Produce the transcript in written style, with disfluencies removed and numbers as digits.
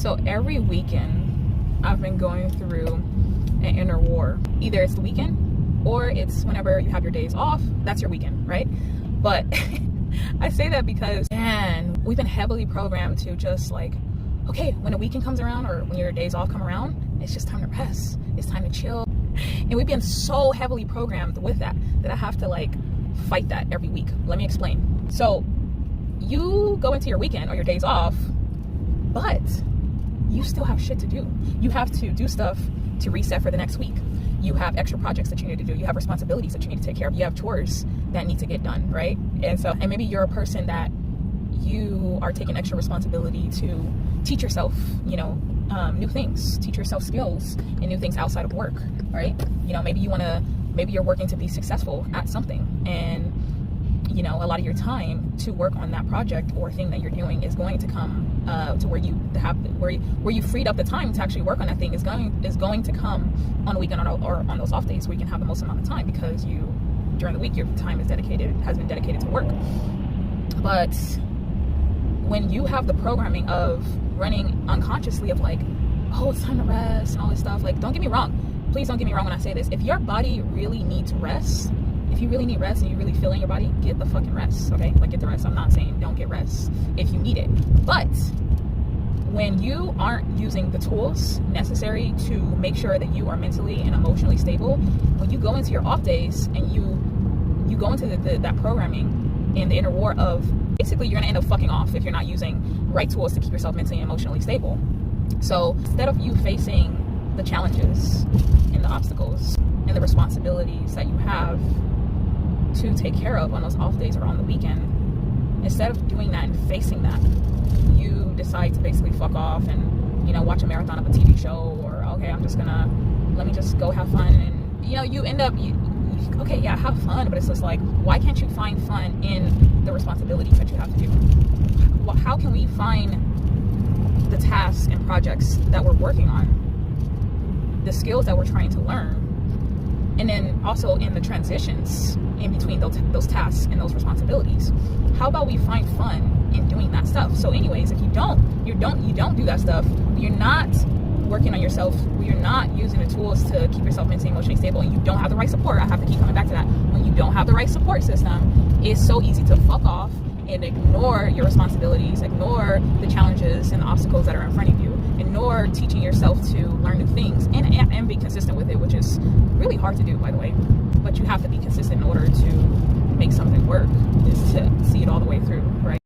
So every weekend, I've been going through an inner war. Either it's the weekend or it's whenever you have your days off. That's your weekend, right? But I say that because, man, we've been heavily programmed to just like, okay, when a weekend comes around or when your days off come around, it's just time to rest. It's time to chill. And we've been so heavily programmed with that I have to like fight that every week. Let me explain. So you go into your weekend or your days off, but you still have shit to do. You have to do stuff to reset for the next week. You have extra projects that you need to do. You have responsibilities that you need to take care of. You have chores that need to get done, right? And maybe you're a person that you are taking extra responsibility to teach yourself, new things, teach yourself skills and new things outside of work, right? Maybe you're working to be successful at something, and a lot of your time to work on that project or thing that you're doing is going to come to where you freed up the time to actually work on that thing is going to come on a weekend or on those off days where you can have the most amount of time, because during the week your time has been dedicated to work. But when you have the programming of running unconsciously of like, oh, it's time to rest and all this stuff, like, please don't get me wrong when I say this. If your body really needs rest, if you really need rest and you really feel in your body, get the fucking rest, okay? Like, get the rest. I'm not saying don't get rest if you need it. But when you aren't using the tools necessary to make sure that you are mentally and emotionally stable, when you go into your off days and you go into that programming and the inner war of, basically you're gonna end up fucking off if you're not using right tools to keep yourself mentally and emotionally stable. So instead of you facing the challenges and the obstacles and the responsibilities that you have to take care of on those off days or on the weekend, instead of doing that and facing that, you decide to basically fuck off and watch a marathon of a TV show, or okay, let me just go have fun, and you end up okay, yeah, have fun, but it's just like, why can't you find fun in the responsibilities that you have to do? How can we find the tasks and projects that we're working on, the skills that we're trying to learn, and then also in the transitions in between those tasks and those responsibilities? How about we find fun in doing that stuff? So anyways, if you don't do that stuff, you're not working on yourself, you're not using the tools to keep yourself mentally, emotionally stable, and you don't have the right support. I have to keep coming back to that. When you don't have the right support system, it's so easy to fuck off and ignore your responsibilities, ignore the challenges and the obstacles that are in front of you, ignore teaching yourself to learn new things and be consistent with it, which is really hard to do, by the way. But you have to be consistent in order to make something work, is to see it all the way through, right?